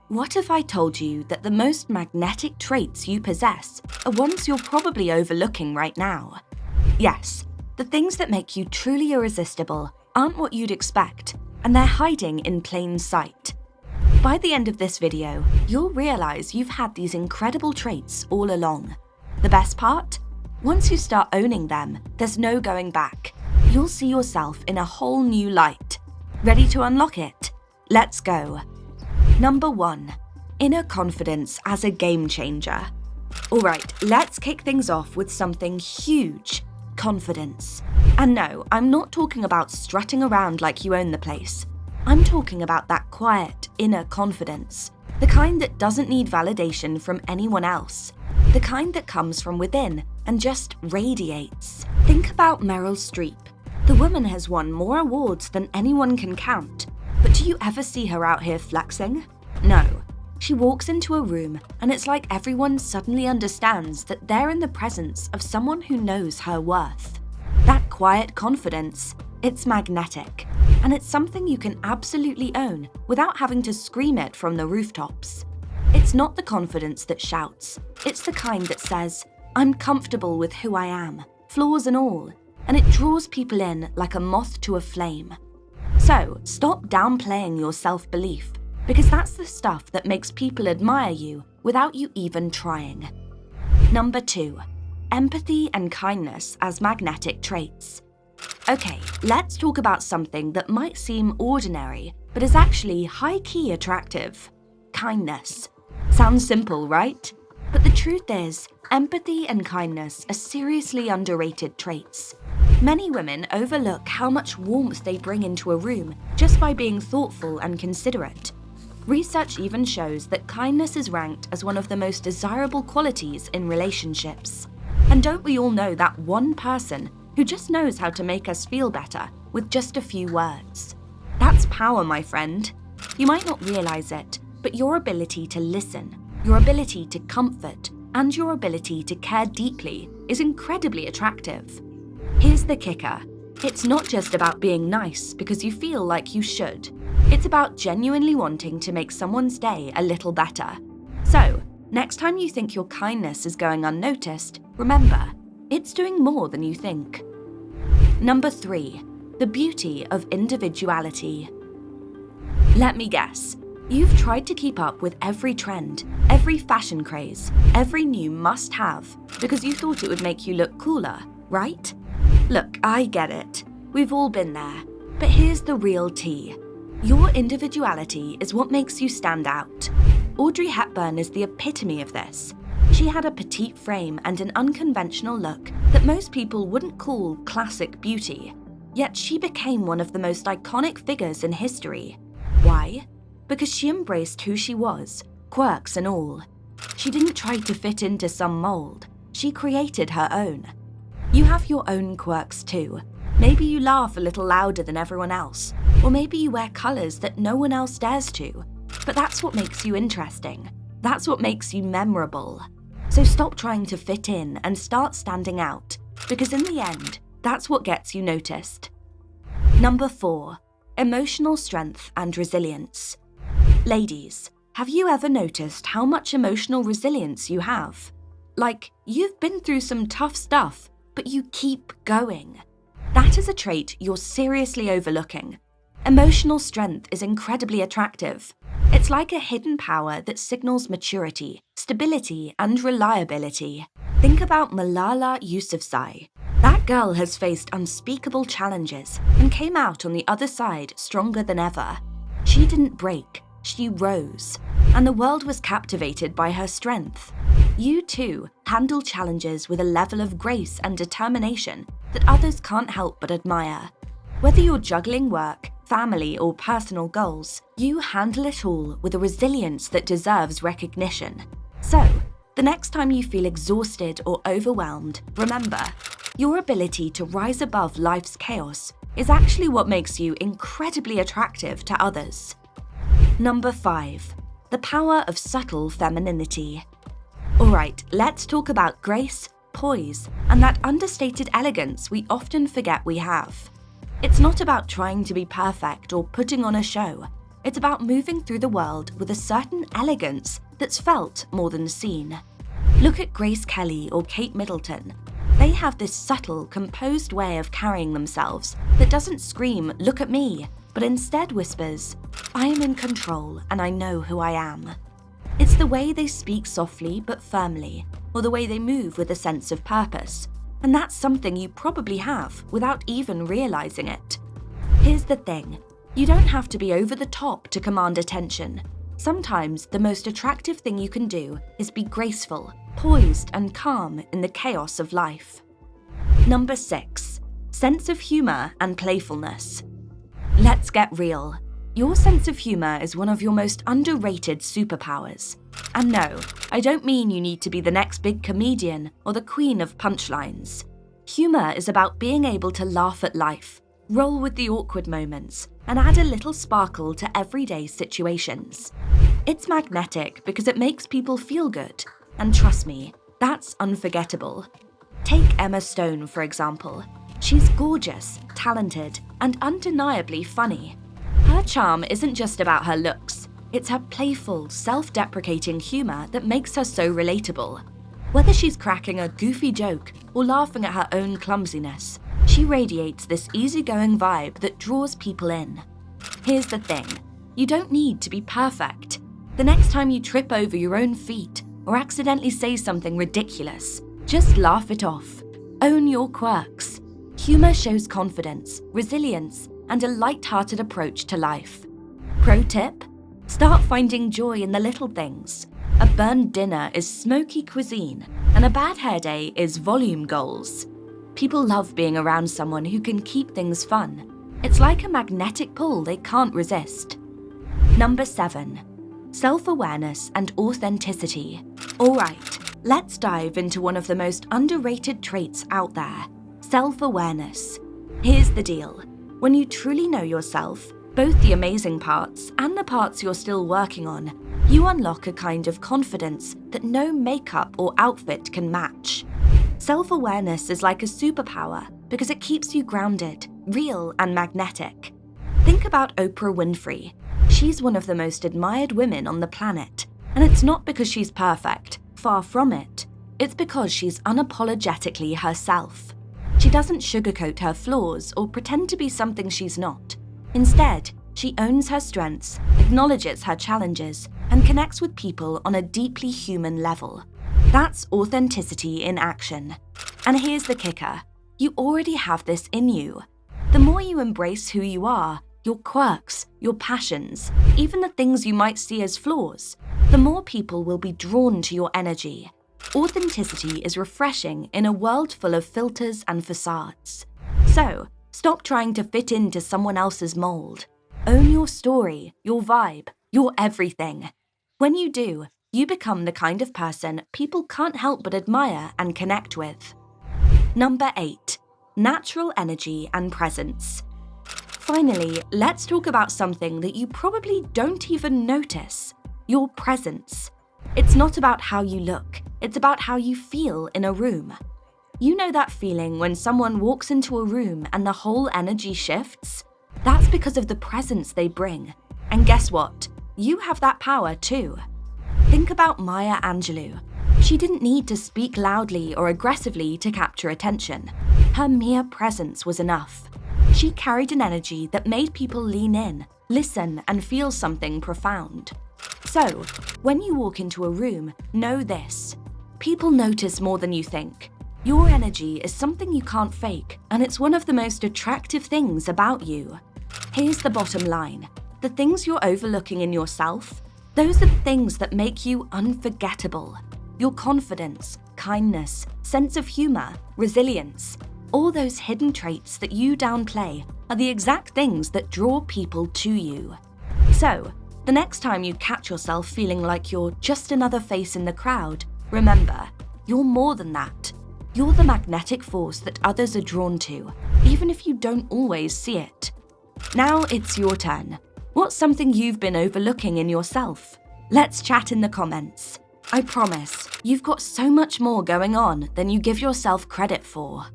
What if I told you that the most magnetic traits you possess are ones you're probably overlooking right now? Yes, the things that make you truly irresistible aren't what you'd expect, and they're hiding in plain sight. By the end of this video, you'll realize you've had these incredible traits all along. The best part? Once you start owning them, there's no going back. You'll see yourself in a whole new light. Ready to unlock it? Let's go. Number 1. Inner confidence as a game changer. Alright, let's kick things off with something huge. Confidence. And no, I'm not talking about strutting around like you own the place. I'm talking about that quiet, inner confidence. The kind that doesn't need validation from anyone else. The kind that comes from within and just radiates. Think about Meryl Streep. The woman has won more awards than anyone can count. But do you ever see her out here flexing? No. She walks into a room and it's like everyone suddenly understands that they're in the presence of someone who knows her worth. That quiet confidence, it's magnetic. And it's something you can absolutely own without having to scream it from the rooftops. It's not the confidence that shouts. It's the kind that says, I'm comfortable with who I am, flaws and all. And it draws people in like a moth to a flame. So, stop downplaying your self-belief, because that's the stuff that makes people admire you without you even trying. Number 2. Empathy and kindness as magnetic traits. Okay, let's talk about something that might seem ordinary, but is actually high-key attractive. Kindness. Sounds simple, right? But the truth is, empathy and kindness are seriously underrated traits. Many women overlook how much warmth they bring into a room just by being thoughtful and considerate. Research even shows that kindness is ranked as one of the most desirable qualities in relationships. And don't we all know that one person who just knows how to make us feel better with just a few words? That's power, my friend. You might not realize it, but your ability to listen, your ability to comfort, and your ability to care deeply is incredibly attractive. Here's the kicker. It's not just about being nice because you feel like you should. It's about genuinely wanting to make someone's day a little better. So, next time you think your kindness is going unnoticed, remember, it's doing more than you think. Number 3. The beauty of individuality. Let me guess. You've tried to keep up with every trend, every fashion craze, every new must-have, because you thought it would make you look cooler, right? Look, I get it. We've all been there. But here's the real tea. Your individuality is what makes you stand out. Audrey Hepburn is the epitome of this. She had a petite frame and an unconventional look that most people wouldn't call classic beauty. Yet she became one of the most iconic figures in history. Why? Because she embraced who she was, quirks and all. She didn't try to fit into some mold. She created her own. You have your own quirks too. Maybe you laugh a little louder than everyone else, or maybe you wear colors that no one else dares to. But that's what makes you interesting. That's what makes you memorable. So stop trying to fit in and start standing out, because in the end, that's what gets you noticed. Number 4. Emotional strength and resilience. Ladies, have you ever noticed how much emotional resilience you have? Like, you've been through some tough stuff, but you keep going. That is a trait you're seriously overlooking. Emotional strength is incredibly attractive. It's like a hidden power that signals maturity, stability, and reliability. Think about Malala Yousafzai. That girl has faced unspeakable challenges and came out on the other side stronger than ever. She didn't break, she rose, and the world was captivated by her strength. You too handle challenges with a level of grace and determination that others can't help but admire. Whether you're juggling work, family, or personal goals, you handle it all with a resilience that deserves recognition. So, the next time you feel exhausted or overwhelmed, remember, your ability to rise above life's chaos is actually what makes you incredibly attractive to others. Number 5. The power of subtle femininity. Alright, let's talk about grace, poise, and that understated elegance we often forget we have. It's not about trying to be perfect or putting on a show. It's about moving through the world with a certain elegance that's felt more than seen. Look at Grace Kelly or Kate Middleton. They have this subtle, composed way of carrying themselves that doesn't scream, "Look at me," but instead whispers, "I am in control and I know who I am." It's the way they speak softly but firmly, or the way they move with a sense of purpose. And that's something you probably have without even realizing it. Here's the thing, you don't have to be over the top to command attention. Sometimes the most attractive thing you can do is be graceful, poised and calm in the chaos of life. Number 6, sense of humor and playfulness. Let's get real. Your sense of humor is one of your most underrated superpowers. And no, I don't mean you need to be the next big comedian or the queen of punchlines. Humor is about being able to laugh at life, roll with the awkward moments, and add a little sparkle to everyday situations. It's magnetic because it makes people feel good. And trust me, that's unforgettable. Take Emma Stone, for example. She's gorgeous, talented, and undeniably funny. Her charm isn't just about her looks. It's her playful, self-deprecating humor that makes her so relatable. Whether she's cracking a goofy joke or laughing at her own clumsiness, she radiates this easygoing vibe that draws people in. Here's the thing, you don't need to be perfect. The next time you trip over your own feet or accidentally say something ridiculous, just laugh it off. Own your quirks. Humor shows confidence, resilience, and a light-hearted approach to life. Pro tip? Start finding joy in the little things. A burned dinner is smoky cuisine, and a bad hair day is volume goals. People love being around someone who can keep things fun. It's like a magnetic pull they can't resist. Number 7, self-awareness and authenticity. Alright, let's dive into one of the most underrated traits out there, self-awareness. Here's the deal. When you truly know yourself, both the amazing parts and the parts you're still working on, you unlock a kind of confidence that no makeup or outfit can match. Self-awareness is like a superpower because it keeps you grounded, real, and magnetic. Think about Oprah Winfrey. She's one of the most admired women on the planet, and it's not because she's perfect, far from it. It's because she's unapologetically herself. She doesn't sugarcoat her flaws or pretend to be something she's not. Instead, she owns her strengths, acknowledges her challenges, and connects with people on a deeply human level. That's authenticity in action. And here's the kicker. You already have this in you. The more you embrace who you are, your quirks, your passions, even the things you might see as flaws, the more people will be drawn to your energy. Authenticity is refreshing in a world full of filters and facades. So, stop trying to fit into someone else's mold. Own your story, your vibe, your everything. When you do, you become the kind of person people can't help but admire and connect with. Number 8, natural energy and presence. Finally, let's talk about something that you probably don't even notice, your presence. It's not about how you look, it's about how you feel in a room. You know that feeling when someone walks into a room and the whole energy shifts? That's because of the presence they bring. And guess what? You have that power too. Think about Maya Angelou. She didn't need to speak loudly or aggressively to capture attention. Her mere presence was enough. She carried an energy that made people lean in, listen, and feel something profound. So, when you walk into a room, know this. People notice more than you think. Your energy is something you can't fake, and it's one of the most attractive things about you. Here's the bottom line. The things you're overlooking in yourself, those are the things that make you unforgettable. Your confidence, kindness, sense of humor, resilience, all those hidden traits that you downplay are the exact things that draw people to you. So, the next time you catch yourself feeling like you're just another face in the crowd, remember, you're more than that. You're the magnetic force that others are drawn to, even if you don't always see it. Now it's your turn. What's something you've been overlooking in yourself? Let's chat in the comments. I promise, you've got so much more going on than you give yourself credit for.